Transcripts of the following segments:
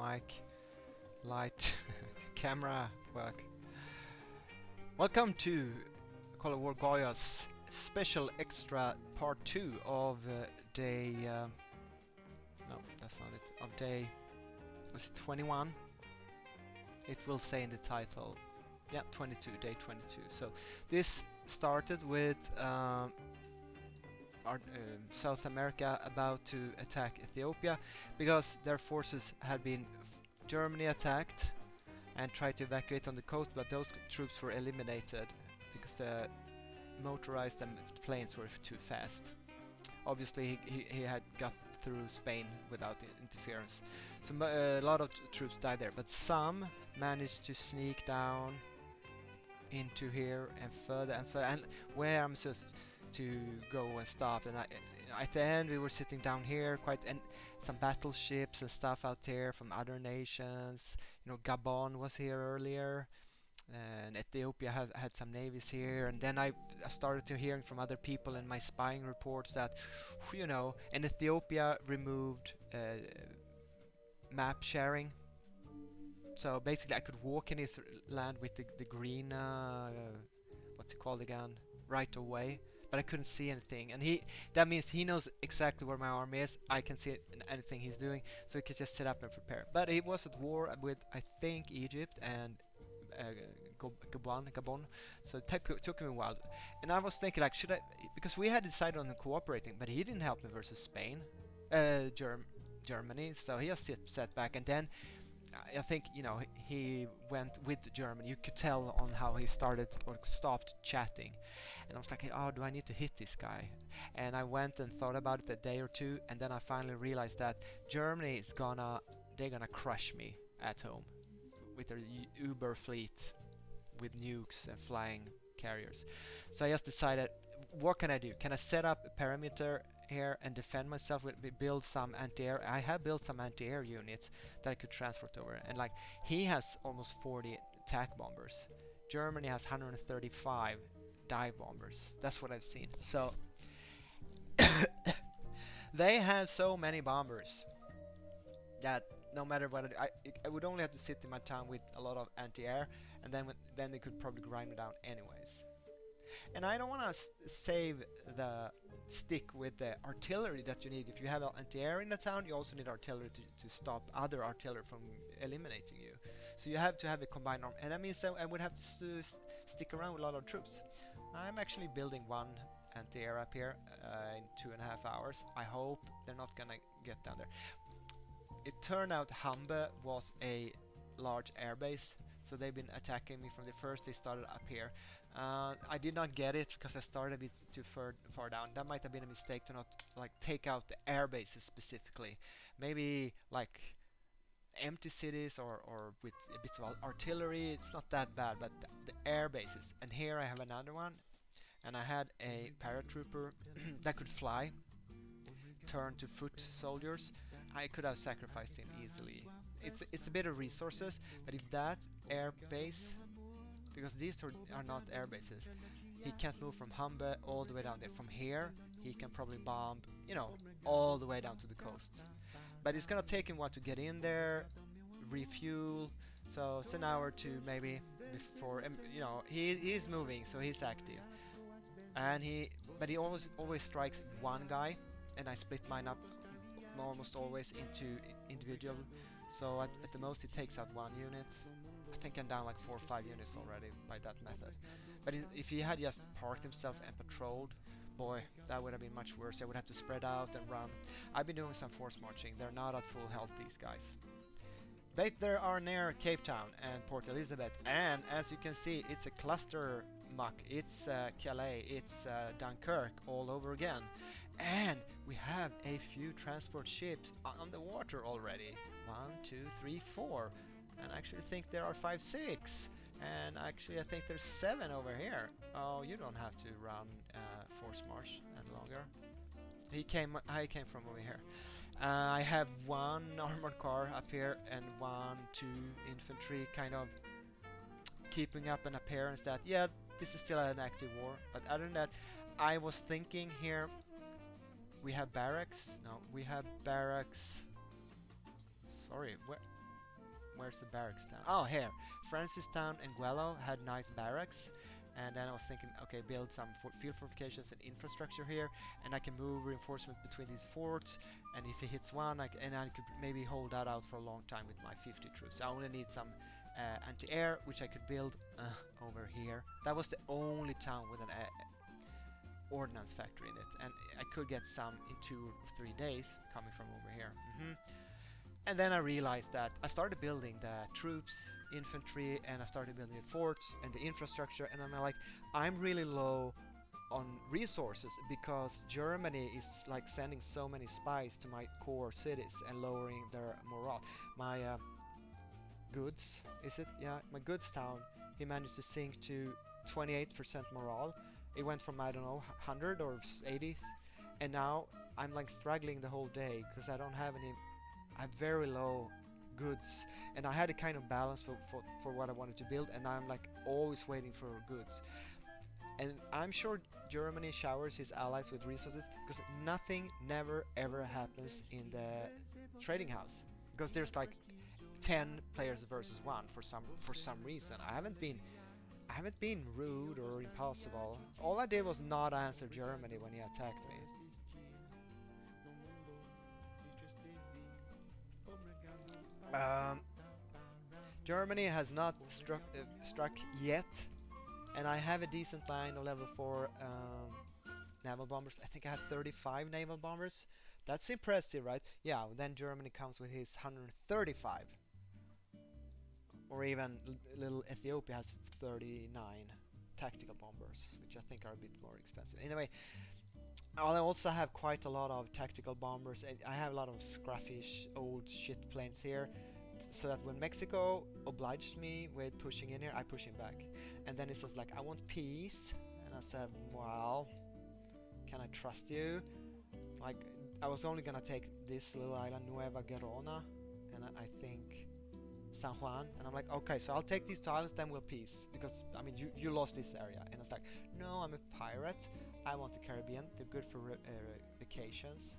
mic, light, camera work. Welcome to Call of War Goya's special extra part 2 of day... no, that's not it. Of day... was it 21? It will say in the title. Yeah, 22, day 22. So this started with South America about to attack Ethiopia because their forces had been Germany attacked and tried to evacuate on the coast, but those troops were eliminated because the motorized and planes were too fast. Obviously he had got through Spain without interference, so a lot of troops died there, but some managed to sneak down into here and further and further, and where I'm supposed to go and stop. And at the end we were sitting down here, and some battleships and stuff out there from other nations. You know, Gabon was here earlier, and Ethiopia had some navies here. And then I started to hearing from other people in my spying reports that, you know, and Ethiopia removed map sharing. So basically I could walk in his land with the green, what's it called again, right away, but I couldn't see anything. And that means he knows exactly where my army is. I can see anything he's doing, so he could just sit up and prepare. But he was at war with, I think, Egypt and Gabon, so it took him a while. And I was thinking, like, should I, because we had decided on cooperating, but he didn't help me versus Spain, Germany, so he just sat back. And then I think, you know, he went with Germany. You could tell on how he started or stopped chatting, and I was like, oh, do I need to hit this guy? And I went and thought about it a day or two, and then I finally realized that Germany is they're gonna crush me at home with their Uber fleet with nukes and flying carriers. So I just decided, what can I do? Can I set up a perimeter here and defend myself with build some anti-air? I have built some anti-air units that I could transport over, and like, he has almost 40 attack bombers. Germany has 135 dive bombers. That's what I've seen. So they have so many bombers that no matter what I would only have to sit in my town with a lot of anti-air, and then they could probably grind me down anyways. And I don't want to stick with the artillery that you need. If you have anti-air in the town, you also need artillery to stop other artillery from eliminating you. So you have to have a combined arm, and that means that I would have to stick around with a lot of troops. I'm actually building one anti-air up here in 2.5 hours. I hope they're not gonna get down there. It turned out Hambe was a large airbase, so they've been attacking me from the first. They started up here. I did not get it because I started a bit too far down. That might have been a mistake to not like take out the air bases specifically. Maybe like empty cities or with a bit of artillery. It's not that bad, but the air bases. And here I have another one, and I had a paratrooper that could fly, turn to foot soldiers. I could have sacrificed him easily. It's a bit of resources, but if that air base, because these are not air bases, he can't move from Hambe all the way down there. From here, he can probably bomb, you know, all the way down to the coast. But it's gonna take him a while to get in there, refuel. So it's an hour or two maybe before, you know, he's moving, so he's active. And he always strikes one guy, and I split mine up almost always into individual. So at the most it takes out one unit. I think I'm down like 4 or 5 units already by that method. But if he had just parked himself and patrolled, boy, that would have been much worse. I would have to spread out and run. I've been doing some force marching. They're not at full health, these guys. But they are near Cape Town and Port Elizabeth, and as you can see, it's a cluster muck. It's Calais, it's Dunkirk all over again. And we have a few transport ships on the water already. 1, 2, 3, 4. And I actually think there are 5, 6. And actually I think there's 7 over here. Oh, you don't have to run force march any longer. I came from over here. I have 1 armored car up here and 1, 2 infantry, kind of keeping up an appearance that, yeah, this is still an active war. But other than that, I was thinking here, we have barracks. No, we have barracks. Sorry, where? Where's the barracks town? Oh, here. Francistown and Guello had nice barracks. And then I was thinking, okay, build some field fortifications and infrastructure here, and I can move reinforcements between these forts. And if he hits one, I could maybe hold that out for a long time with my 50 troops. I only need some anti-air, which I could build over here. That was the only town with an ordnance factory in it, and I could get some in 2 or 3 days coming from over here. And then I realized that I started building the troops, infantry, and I started building the forts and the infrastructure, and I'm like, I'm really low on resources because Germany is like sending so many spies to my core cities and lowering their morale. My goods, is it? Yeah, my goods town, he managed to sink to 28% morale. It went from, I don't know, 100 or 80, and now I'm like struggling the whole day because I don't have any. I have very low goods, and I had a kind of balance for what I wanted to build, and I'm like always waiting for goods. And I'm sure Germany showers his allies with resources because nothing never ever happens in the trading house because there's like 10 players versus 1 for some reason. I haven't been rude or impossible. All I did was not answer Germany when he attacked me. Germany has not struck yet, and I have a decent line of level 4 naval bombers. I think I have 35 naval bombers. That's impressive, right? Yeah, then Germany comes with his 135. Or even little Ethiopia has 39 tactical bombers, which I think are a bit more expensive. Anyway, I also have quite a lot of tactical bombers. I have a lot of scruffy old shit planes here, so that when Mexico obliged me with pushing in here, I push him back. And then he says like, I want peace, and I said, well, can I trust you? Like, I was only gonna take this little island, Nueva Gerona, and I think San Juan, and I'm like, okay, so I'll take these two islands, then we'll peace, because I mean you lost this area. And it's like, no, I'm a pirate, I want the Caribbean, they're good for vacations.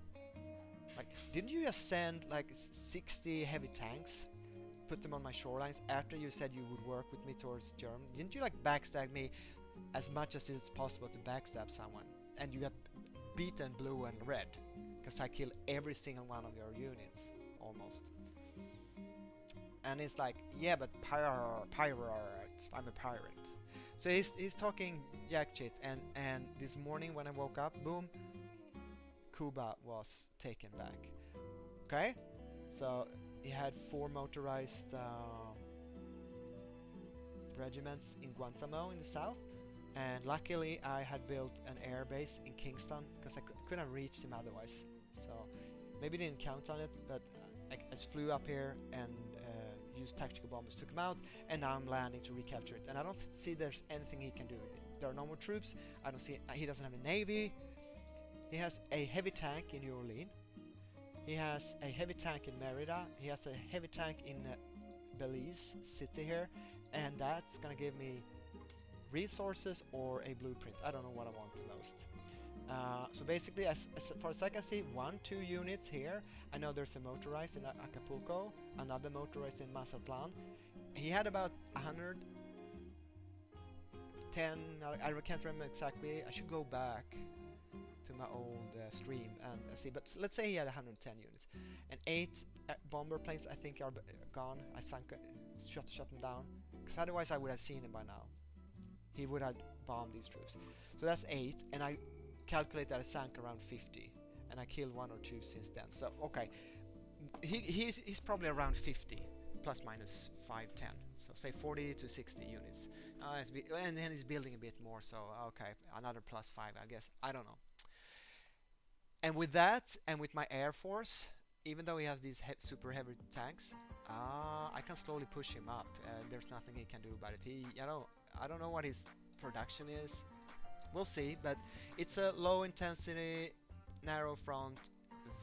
Like, didn't you just send like 60 heavy tanks, put them on my shorelines after you said you would work with me towards Germany? Didn't you like backstab me as much as it's possible to backstab someone, and you got beaten blue and red because I killed every single one of your units almost. And it's like, yeah, but pirate, I'm a pirate. So he's talking jack shit, and this morning when I woke up, boom, Cuba was taken back. Okay, so he had 4 motorized regiments in Guantanamo in the south, and luckily I had built an air base in Kingston because I couldn't have reached him otherwise. So maybe didn't count on it, but I just flew up here and used tactical bombers, took him out, and now I'm landing to recapture it. And I don't see there's anything he can do. There are no more troops. I don't see. He doesn't have a navy. He has a heavy tank in New Orleans. He has a heavy tank in Merida. He has a heavy tank in Belize City here, and that's gonna give me resources or a blueprint. I don't know what I want the most. So basically, as far as I can see, 1-2 units here. I know there's a motorized in Acapulco, another motorized in Mazatlan. He had about 110, I can't remember exactly. I should go back to my old stream and see, but let's say he had 110 units. And 8 bomber planes I think are gone. I shut them down, because otherwise I would have seen him by now. He would have bombed these troops. So that's 8, and I calculate that I sank around 50, and I killed 1 or 2 since then. So okay, he's probably around 50 plus minus 5-10, so say 40 to 60 units. And then he's building a bit more, so okay, another plus 5 I guess, I don't know. And with that, and with my air force, even though he has these super heavy tanks, I can slowly push him up. There's nothing he can do about it. I don't know what his production is. We'll see, but it's a low intensity, narrow front,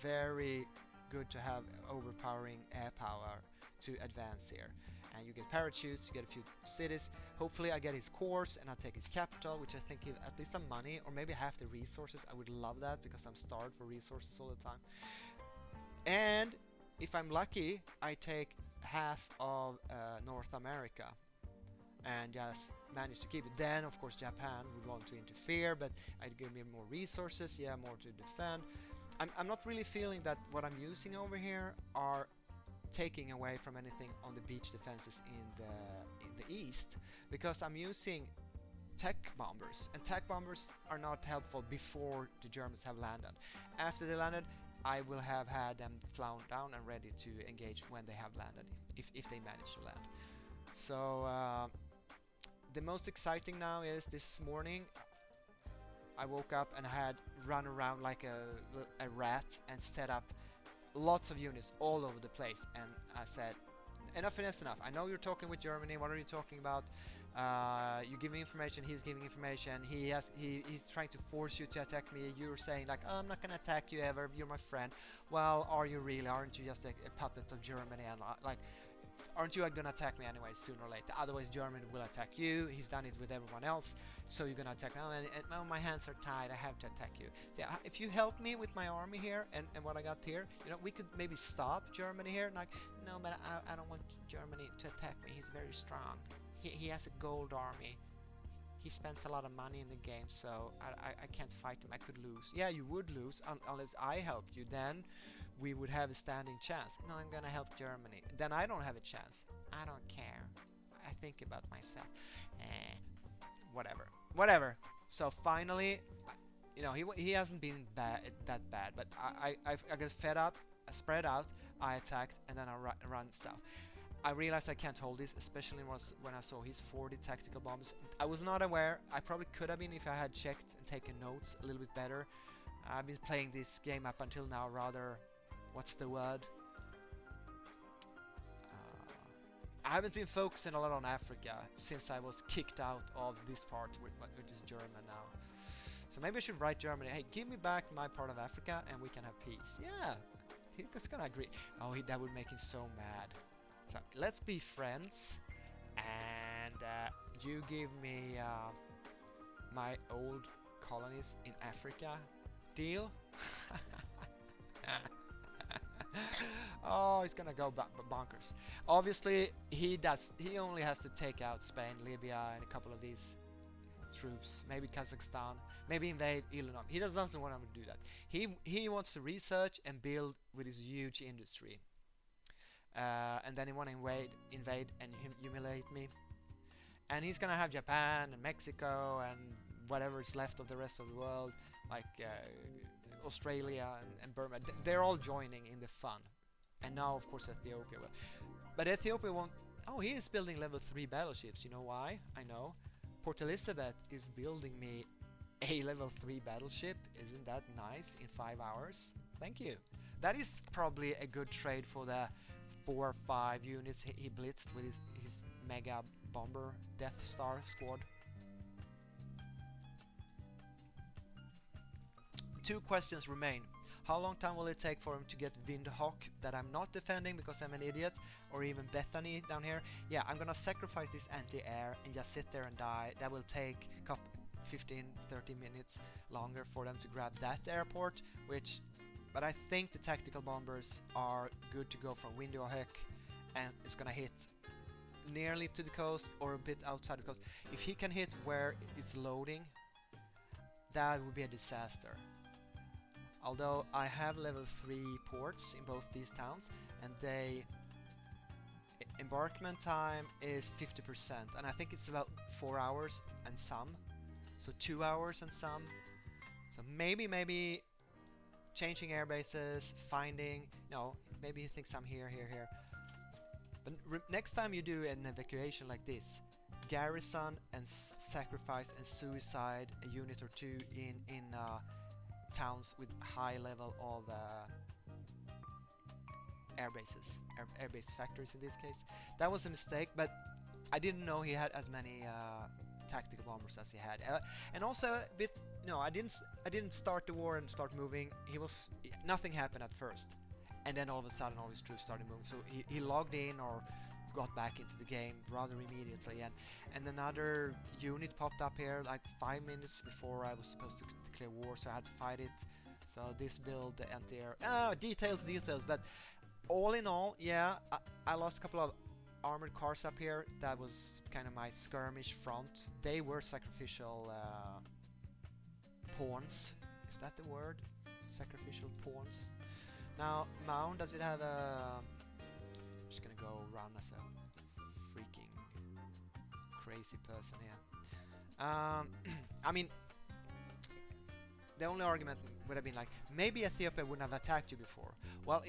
very good to have overpowering air power to advance here. And you get parachutes, you get a few cities. Hopefully I get his cores and I take his capital, which I think give at least some money, or maybe half the resources. I would love that because I'm starved for resources all the time. And if I'm lucky, I take half of North America and just managed to keep it. Then, of course, Japan would want to interfere, but I'd give me more resources, yeah, more to defend. I'm not really feeling that what I'm using over here are taking away from anything on the beach defenses in the east, because I'm using tech bombers, and tech bombers are not helpful before the Germans have landed. After they landed, I will have had them flown down and ready to engage when they have landed, if they manage to land. So the most exciting now is this morning I woke up and I had run around like a rat and set up lots of units all over the place, and I said, enough is enough. I know you're talking with Germany. What are you talking about? You give me information. He's giving information. He's trying to force you to attack me. You're saying like, oh, I'm not gonna attack you ever. You're my friend. Well, are you really? Aren't you just a puppet of Germany? And like, aren't you gonna attack me anyway sooner or later? Otherwise, Germany will attack you. He's done it with everyone else. So you're gonna attack me. Oh, and oh, my hands are tied. I have to attack you. So yeah, if you help me with my army here and what I got here, you know, we could maybe stop Germany here. Like, no, but I don't want Germany to attack me. He's very strong. He has a gold army. He spends a lot of money in the game, so I can't fight him. I could lose. Yeah, you would lose unless I helped you. Then we would have a standing chance. No, I'm gonna help Germany. Then I don't have a chance. I don't care. I think about myself. Whatever. So finally, you know, he hasn't been that bad, but I got fed up. I spread out. I attacked, and then I run south. I realized I can't hold this, especially when I saw his 40 tactical bombs. I was not aware. I probably could have been if I had checked and taken notes a little bit better. I've been playing this game up until now rather, what's the word? I haven't been focusing a lot on Africa since I was kicked out of this part, which is German now. So maybe I should write Germany. Hey, give me back my part of Africa and we can have peace. Yeah, he's gonna agree. Oh, that would make him so mad. So let's be friends, and you give me my old colonies in Africa. Deal? Oh, he's gonna go bonkers. Obviously, he only has to take out Spain, Libya, and a couple of these troops. Maybe Kazakhstan. Maybe invade Illinois. He doesn't want to do that. He wants to research and build with his huge industry. And then he want to invade and humiliate me. And he's gonna have Japan and Mexico and whatever is left of the rest of the world, like Australia and Burma. They're all joining in the fun. And now, of course, Ethiopia will. But Ethiopia won't. Oh, he is building level 3 battleships. You know why? I know. Port Elizabeth is building me a level 3 battleship. Isn't that nice? In 5 hours. Thank you. That is probably a good trade for the 4 or 5 units he blitzed with his mega bomber Death Star squad. 2 questions remain. How long time will it take for him to get Windhoek that I'm not defending because I'm an idiot, or even Bethany down here? Yeah, I'm gonna sacrifice this anti-air and just sit there and die. That will take 15-30 minutes longer for them to grab that airport, but I think the tactical bombers are good to go from Windhoek, and it's gonna hit nearly to the coast or a bit outside the coast. If he can hit where it's loading, that would be a disaster. Although I have level 3 ports in both these towns, and embarkation time is 50%, and I think it's about 4 hours and some, so 2 hours and some. So maybe changing air bases, maybe he thinks I'm here. But next time you do an evacuation like this, garrison and sacrifice and suicide a unit or 2 in towns with high level of air base factories in this case. That was a mistake, but I didn't know he had as many tactical bombers as he had, and also a bit. I didn't start the war and start moving. Nothing happened at first, and then all of a sudden all his troops started moving. So he logged in or got back into the game rather immediately, and another unit popped up here like 5 minutes before I was supposed to declare war, so I had to fight it. So this build, the anti-air, details, but all in all, yeah, I lost a couple of armored cars up here. That was kind of my skirmish front. They were sacrificial pawns. Is that the word? Sacrificial pawns. Now, Mound, does it have a... I'm just gonna go run as a freaking crazy person here. I mean, the only argument would have been like, maybe Ethiopia wouldn't have attacked you before. Well,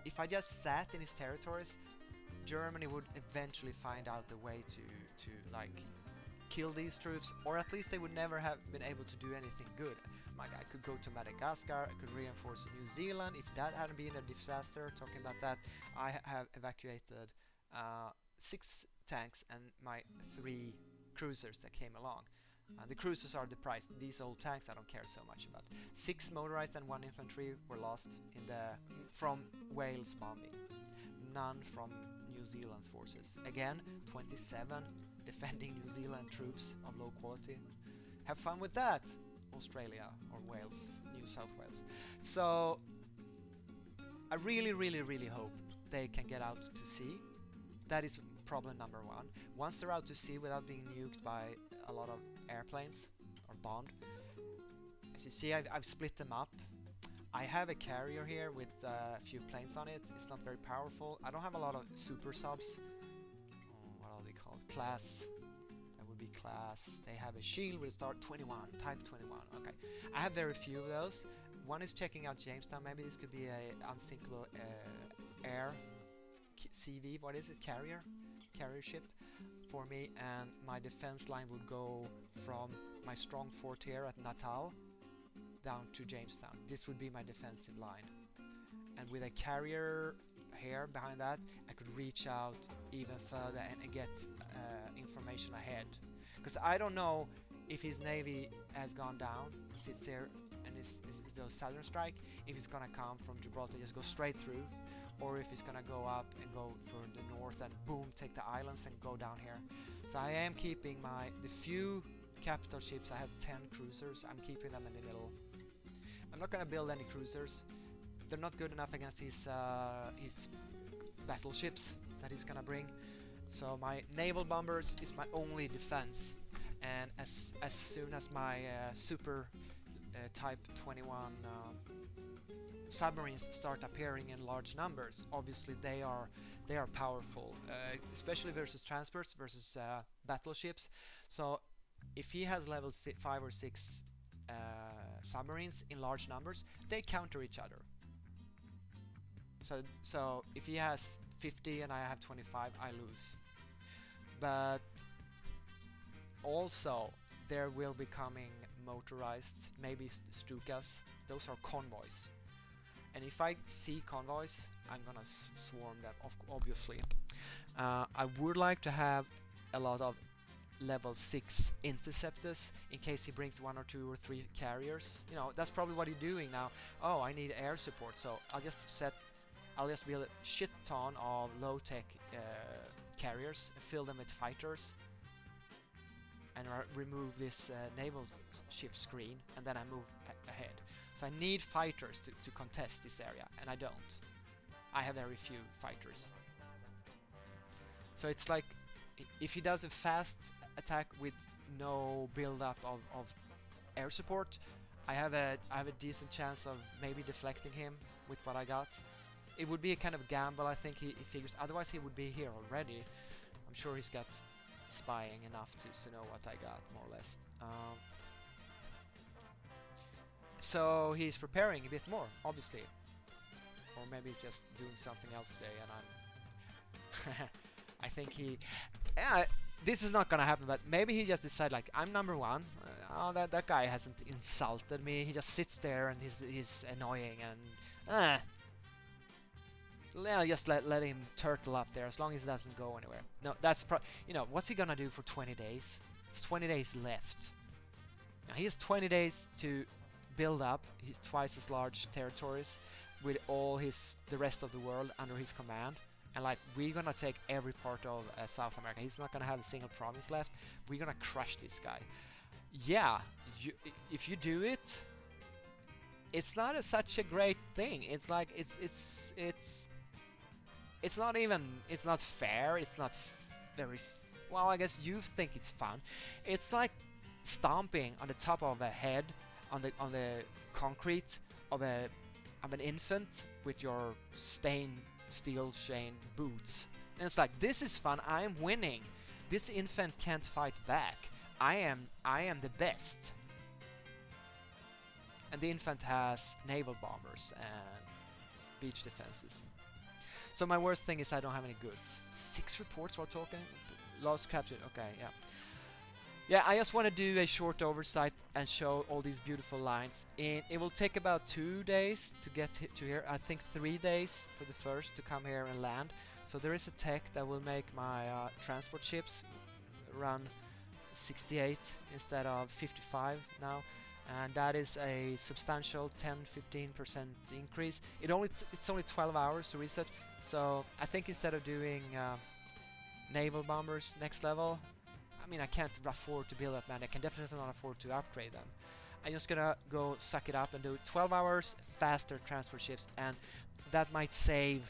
if I just sat in his territories, Germany would eventually find out the way to like kill these troops, or at least they would never have been able to do anything good. Like, I could go to Madagascar, I could reinforce New Zealand. If that hadn't been a disaster, talking about that, I have evacuated 6 tanks and my 3 cruisers that came along. The cruisers are the price. These old tanks I don't care so much about. 6 motorized and 1 infantry were lost from Wales bombing. None from New Zealand's forces. Again, 27 defending New Zealand troops of low quality. Have fun with that, Australia or Wales, New South Wales. So I really, really, really hope they can get out to sea. That is problem number 1. Once they're out to sea without being nuked by a lot of airplanes or bombed, as you see, I've split them up. I have a carrier here with a few planes on it. It's not very powerful. I don't have a lot of super subs. What are they called? Class. That would be class. They have a shield with start 21, type 21. Okay. I have very few of those. One is checking out Jamestown. Maybe this could be a unsinkable air CV. What is it? Carrier ship for me, and my defense line would go from my strong fort here at Natal down to Jamestown. This would be my defensive line, and with a carrier here behind that, I could reach out even further and get information ahead, because I don't know if his navy has gone down, sits here and is the southern strike, if it's gonna come from Gibraltar, just go straight through, or if it's gonna go up and go for the north and boom, take the islands and go down here. So I am keeping the few capital ships. I have 10 cruisers. I'm keeping them in the middle. I'm not gonna build any cruisers. They're not good enough against his battleships that he's gonna bring. So my naval bombers is my only defense. And as soon as my super type 21 submarines start appearing in large numbers, obviously they are powerful, especially versus transports, versus battleships. So if he has level 5 or 6 submarines in large numbers, they counter each other. So if he has 50 and I have 25, I lose. But also there will be coming motorized, maybe Stukas. Those are convoys. And if I see convoys, I'm gonna swarm them, obviously. I would like to have a lot of level 6 interceptors in case he brings 1 or 2 or 3 carriers. You know, that's probably what he's doing now. Oh, I need air support, so I'll just build a shit ton of low-tech carriers and fill them with fighters, and remove this naval ship screen, and then I move ahead. So I need fighters to contest this area, and I don't. I have very few fighters. So it's like, if he does a fast attack with no build-up of air support, I have a decent chance of maybe deflecting him with what I got. It would be a kind of gamble, I think he figures. Otherwise he would be here already. I'm sure he's got spying enough to know what I got, more or less. So he's preparing a bit more, obviously. Or maybe he's just doing something else today, and I'm... I think he... Yeah, this is not gonna happen, but maybe he just decided, like, I'm number 1. Oh, that guy hasn't insulted me. He just sits there and he's annoying, and... Yeah, just let him turtle up there, as long as he doesn't go anywhere. No, that's you know, what's he gonna do for 20 days? It's 20 days left. Now he has 20 days to build up his twice as large territories with all the rest of the world under his command. And like, we're gonna take every part of South America. He's not gonna have a single province left. We're gonna crush this guy. Yeah, if you do it, it's not such a great thing. It's like, it's It's not even, it's not fair, it's not very, well, I guess you think it's fun. It's like stomping on the top of a head, on the concrete of an infant with your stained steel chain boots. And it's like, this is fun, I am winning. This infant can't fight back. I am the best. And the infant has naval bombers and beach defenses. So my worst thing is I don't have any goods. 6 reports while talking? Lost captured, okay, yeah. Yeah, I just want to do a short oversight and show all these beautiful lines. It will take about 2 days to get to here. I think 3 days for the first to come here and land. So there is a tech that will make my transport ships run 68 instead of 55 now. And that is a substantial 10-15% increase. It's only 12 hours to research. So I think instead of doing naval bombers next level, I mean, I can't afford to build that, man. I can definitely not afford to upgrade them. I'm just gonna go suck it up and do 12 hours faster transport ships, and that might save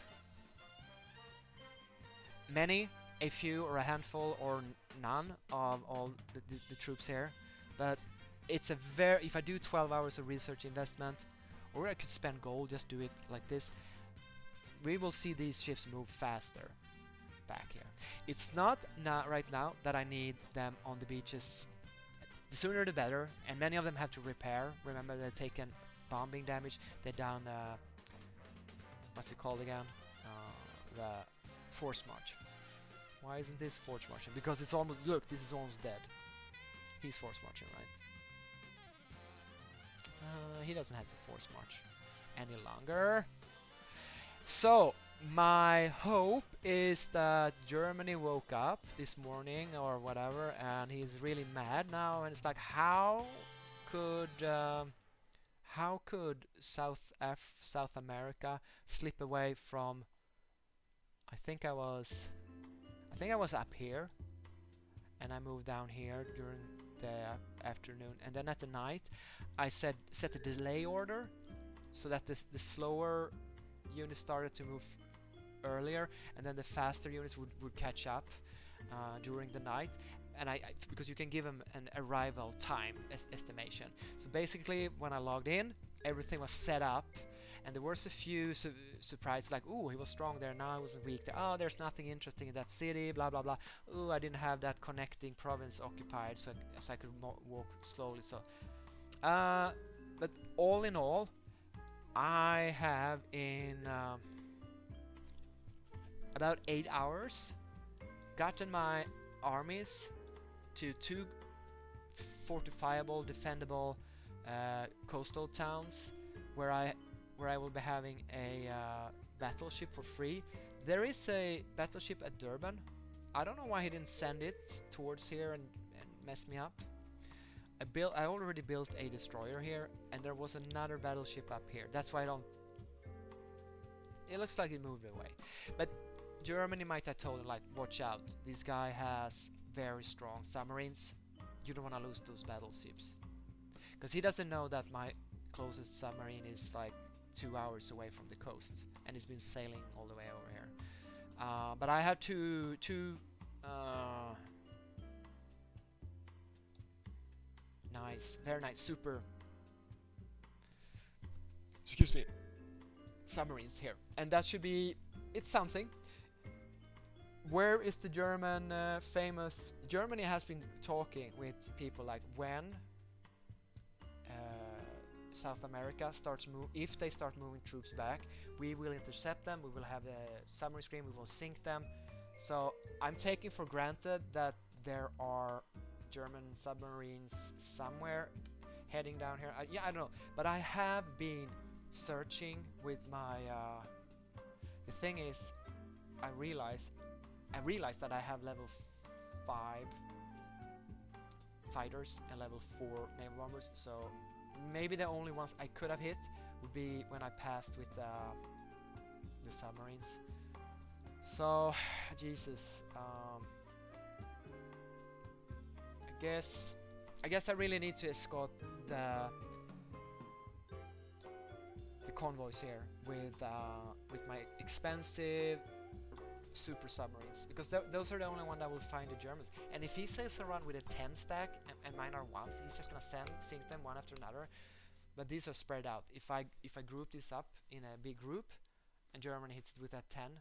many, a few or a handful or none of all the troops here. But it's a very, if I do 12 hours of research investment, or I could spend gold, just do it like this, we will see these ships move faster back here. It's not right now that I need them on the beaches. The sooner the better, and many of them have to repair. Remember, they've taken bombing damage. They're down, what's it called again? The force march. Why isn't this force marching? Because it's almost, look, this is almost dead. He's force marching, right? He doesn't have to force march any longer. So, my hope is that Germany woke up this morning or whatever, and he's really mad now, and it's like, how could South America slip away from? I think I was up here, and I moved down here during the afternoon, and then at the night I set a delay order so that the slower units started to move earlier, and then the faster units would catch up during the night. And because you can give them an arrival time estimation. So basically, when I logged in, everything was set up, and there was a few surprises, like, ooh, he was strong there, now he was weak there. Oh, there's nothing interesting in that city, blah blah blah. Ooh, I didn't have that connecting province occupied, so I could walk slowly. So, but all in all, I have in about 8 hours gotten my armies to 2 fortifiable, defendable coastal towns where I will be having a battleship for free. There is a battleship at Durban. I don't know why he didn't send it towards here and mess me up. I already built a destroyer here, and there was another battleship up here. That's why I don't. It looks like it moved away, but Germany might have told him, like, watch out, this guy has very strong submarines. You don't want to lose those battleships, because he doesn't know that my closest submarine is like 2 hours away from the coast, and it's been sailing all the way over here. But I have two nice, very nice, super, excuse me, submarines here, and that should be, it's something. Where is the German famous? Germany has been talking with people like, when South America starts if they start moving troops back, we will intercept them, we will have a submarine screen, we will sink them. So I'm taking for granted that there are German submarines somewhere heading down here. Yeah, I don't know, but I have been searching with my the thing is, I realized that I have level 5 fighters and level 4 naval bombers, so maybe the only ones I could have hit would be when I passed with the submarines. So, Jesus, I guess I really need to escort the convoys here with my expensive super submarines, because those are the only one that will find the Germans. And if he sails around with a 10 stack and mine are ones, he's just gonna sink them one after another. But these are spread out. If I group this up in a big group, and Germany hits it with that 10,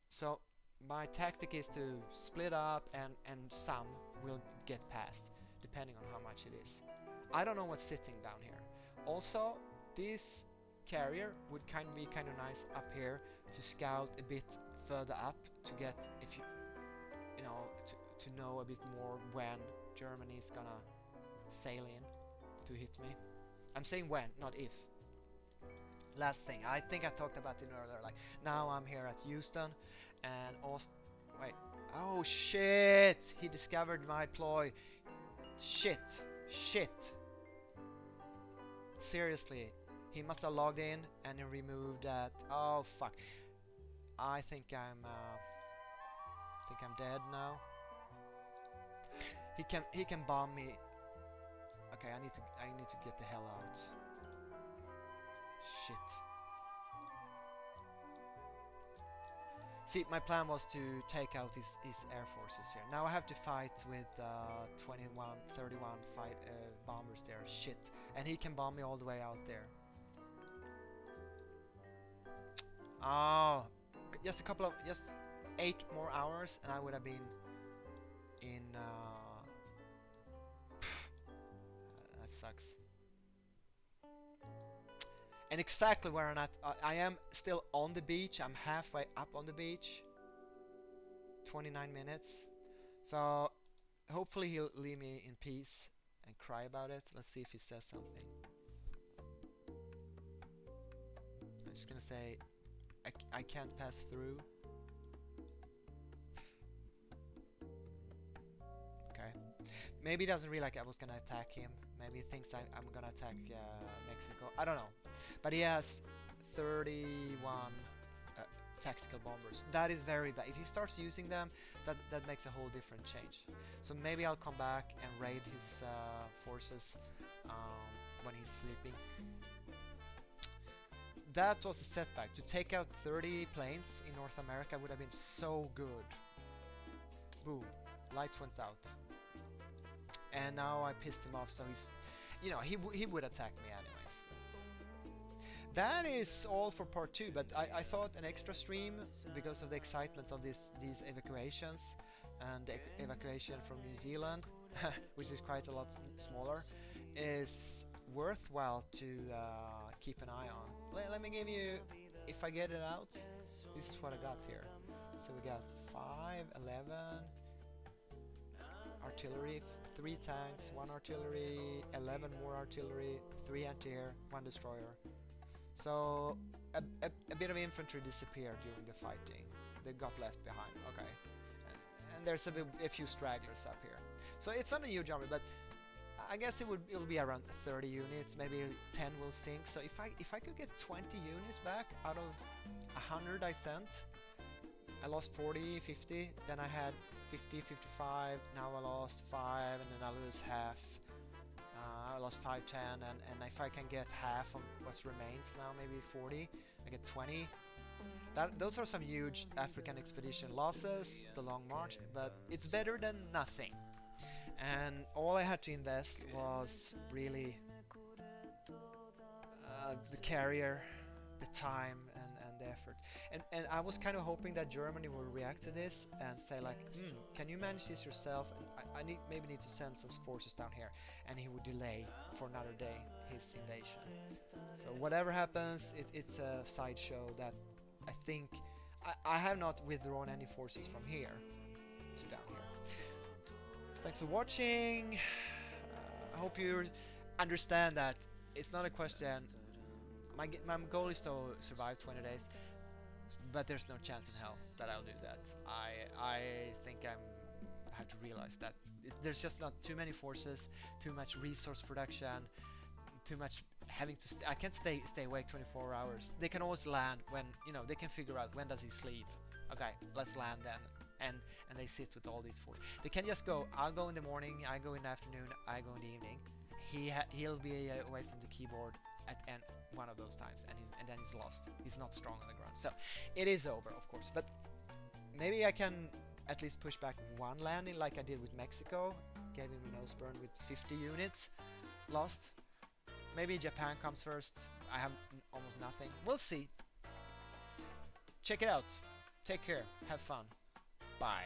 so my tactic is to split up, and some will get past, depending on how much it is. I don't know what's sitting down here. Also, this carrier would be kind of nice up here to scout a bit further up to get, if you know, to know a bit more when Germany is gonna sail in to hit me. I'm saying when, not if. Last thing, I think I talked about it earlier, like now I'm here at Houston and wait, oh shit, he discovered my ploy. Shit. Seriously, he must have logged in and he removed that. Oh fuck. I think I'm dead now. He can bomb me. Okay, I need to get the hell out. Shit. See, my plan was to take out his air forces here. Now I have to fight with 31 bombers there. Shit. And he can bomb me all the way out there. Oh, just 8 more hours and I would have been in that sucks. And exactly where I'm at, I am still on the beach. I'm halfway up on the beach. 29 minutes. So hopefully he'll leave me in peace and cry about it. Let's see if he says something. I'm just gonna say I can't pass through. Okay. Maybe he doesn't really like I was gonna attack him. Maybe he thinks I'm gonna attack Mexico. I don't know. But he has 31 tactical bombers. That is very bad. If he starts using them, that makes a whole different change. So maybe I'll come back and raid his forces when he's sleeping. That was a setback. To take out 30 planes in North America would have been so good. Boom. Light went out. And now I pissed him off, so he's... You know, he would attack me anyways. That is all for part 2, but I thought an extra stream, because of the excitement of these evacuations, and the evacuation from New Zealand, which is quite a lot smaller, is worthwhile to keep an eye on. Let me give you, if I get it out, this is what I got here. So we got 5, 11, artillery, 3 tanks, 1 artillery, 11 more artillery, 3 anti-air, 1 destroyer. So a bit of infantry disappeared during the fighting. They got left behind. Okay, and there's a few stragglers up here. So it's not a huge army, but I guess it'll be around 30 units. Maybe 10 will sink. So if I could get 20 units back out of 100 I sent, I lost 40, 50. Then I had 50, 55. Now I lost 5, and then I lose half. I lost 5, 10, and if I can get half of what remains now, maybe 40, I get 20. Those are some huge African expedition losses, the long march, but it's better than nothing. And all I had to invest was really the carrier, the time, and the effort. And I was kind of hoping that Germany will react to this and say like, can you manage this yourself? I maybe need to send some forces down here, and he would delay for another day his invasion. So whatever happens, it's a sideshow that I think I have not withdrawn any forces from here to down here. Thanks for watching. I hope you understand that it's not a question. My goal is to survive 20 days, but there's no chance in hell that I'll do that. I think I have to realize that there's just not too many forces, too much resource production, too much having to. I can't stay awake 24 hours. They can always land when they can figure out when does he sleep. Okay, let's land then. And they sit with all these forces. They can just go. I'll go in the morning. I go in the afternoon. I go in the evening. He'll be away from the keyboard at one of those times, and then he's lost. He's not strong on the ground. So it is over, of course. But Maybe I can at least push back one landing like I did with Mexico. Gave him a nose burn with 50 units. Lost. Maybe Japan comes first. I have almost nothing. We'll see. Check it out. Take care. Have fun. Bye.